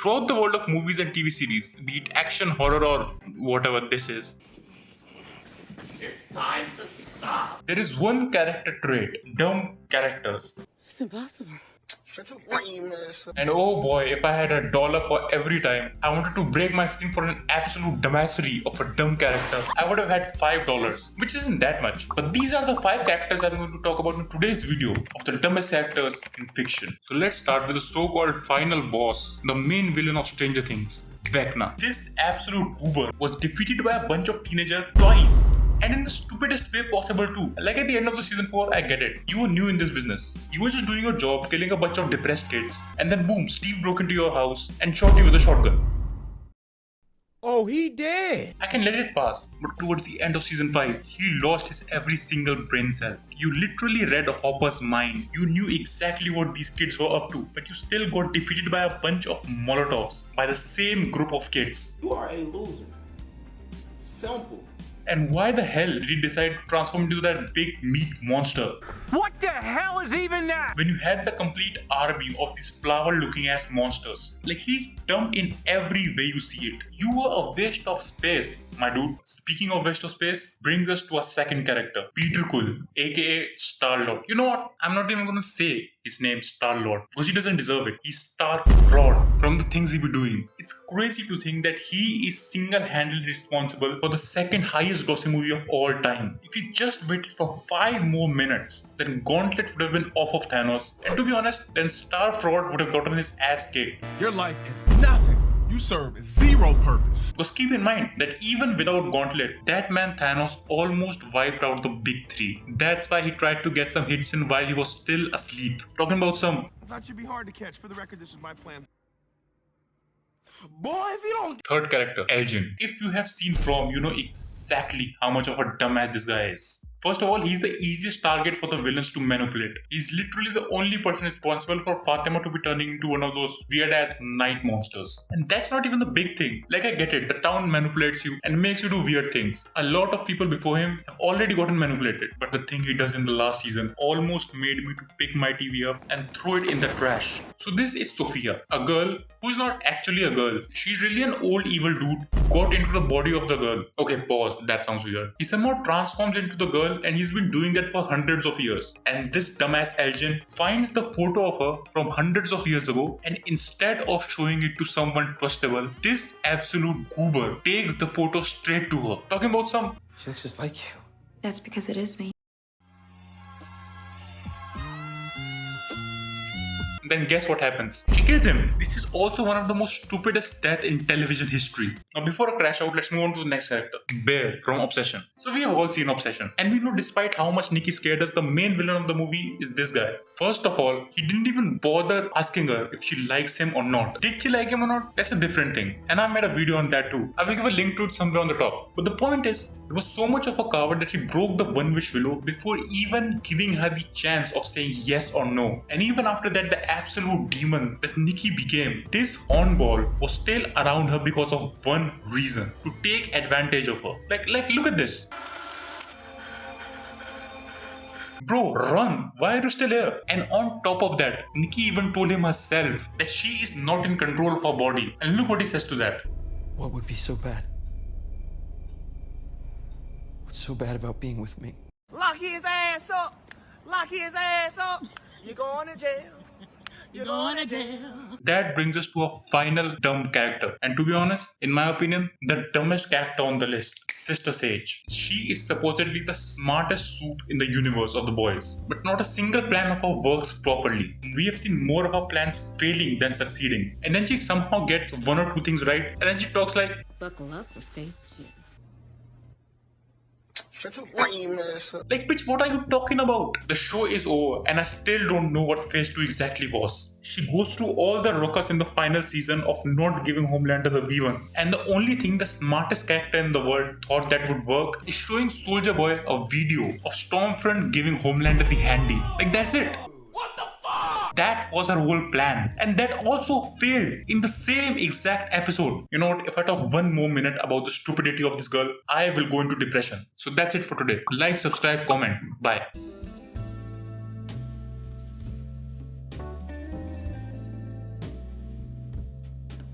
Throughout the world of movies and TV series, be it action, horror, or whatever this is, It's time to stop. there is one character trait: dumb characters. It's impossible. Such a lame ass. And oh boy, if I had $1 for every time I wanted to break my screen for an absolute dumbassery of a dumb character, I would have had $5, which isn't that much. But these are the 5 characters I'm going to talk about in today's video of the dumbest characters in fiction. So let's start with the so-called final boss, the main villain of Stranger Things, Vecna. This absolute goober was defeated by a bunch of teenagers twice. And in the stupidest way possible too. Like at the end of the season 4, I get it. You were new in this business. You were just doing your job, killing a bunch of depressed kids. And then boom, Steve broke into your house and shot you with a shotgun. Oh, he did. I can let it pass, but towards the end of season 5, he lost his every single brain cell. You literally read Hopper's mind. You knew exactly what these kids were up to, but you still got defeated by a bunch of Molotovs by the same group of kids. You are a loser. Simple. And why the hell did he decide to transform into that big meat monster? What the hell is even that? When you had the complete army of these flower-looking ass monsters. Like, he's dumb in every way you see it. You were a waste of space, my dude. Speaking of waste of space, brings us to a second character, Peter Quill, aka Star-Lord. You know what? I'm not even gonna say his name, Star-Lord, because he doesn't deserve it. He's star fraud from the things he be doing. It's crazy to think that he is single-handedly responsible for the second highest grossing movie of all time. If he just waited for 5 more minutes, then Gauntlet would have been off of Thanos. And to be honest, then Star Fraud would have gotten his ass kicked. Your life is nothing. You serve zero purpose. Because keep in mind that even without Gauntlet, that man Thanos almost wiped out the big 3. That's why he tried to get some hits in while he was still asleep. Talking about some... I thought you'd be hard to catch. For the record, this is my plan. Boy, if you don't... Third character, Elgin. If you have seen From, you know exactly how much of a dumbass this guy is. First of all, he's the easiest target for the villains to manipulate. He's literally the only person responsible for Fatima to be turning into one of those weird-ass night monsters. And that's not even the big thing. Like, I get it, the town manipulates you and makes you do weird things. A lot of people before him have already gotten manipulated. But the thing he does in the last season almost made me to pick my TV up and throw it in the trash. So this is Sophia, a girl who's not actually a girl. She's really an old evil dude who got into the body of the girl. Okay, pause, that sounds weird. He somehow transforms into the girl, and he's been doing that for hundreds of years. And this dumbass Elgin finds the photo of her from hundreds of years ago, and instead of showing it to someone trustable, this absolute goober takes the photo straight to her. Talking about some... She looks just like you. That's because it is me. Then guess what happens? She kills him. This is also one of the most stupidest deaths in television history. Now before I crash out, let's move on to the next character. Bear from Obsession. So we have all seen Obsession. And we know despite how much Nikki scared us, the main villain of the movie is this guy. First of all, he didn't even bother asking her if she likes him or not. Did she like him or not? That's a different thing. And I made a video on that too. I will give a link to it somewhere on the top. But the point is, he was so much of a coward that he broke the one wish willow before even giving her the chance of saying yes or no. And even after that, the absolute demon that Nikki became, this hornball was still around her because of one reason: to take advantage of her. Like look at this. Bro, run! Why are you still here? And on top of that, Nikki even told him herself that she is not in control of her body. And look what he says to that. What would be so bad? What's so bad about being with me? Lock his ass up. Lock his ass up. You're going to jail. You're going to jail. That brings us to a final dumb character. And to be honest, in my opinion, the dumbest character on the list, Sister Sage. She is supposedly the smartest soup in the universe of the boys. But not a single plan of her works properly. We have seen more of her plans failing than succeeding. And then she somehow gets 1 or 2 things right. And then she talks like, Buckle up for phase 2. Such a lame ass. like, bitch, what are you talking about? The show is over and I still don't know what phase 2 exactly was. She goes through all the ruckus in the final season of not giving Homelander the V1. And the only thing the smartest character in the world thought that would work is showing Soldier Boy a video of Stormfront giving Homelander the handy. Like, that's it. What the fuck? That was her whole plan. And that also failed in the same exact episode. You know what? If I talk 1 more minute about the stupidity of this girl, I will go into depression. So that's it for today. Like, subscribe, comment. Bye.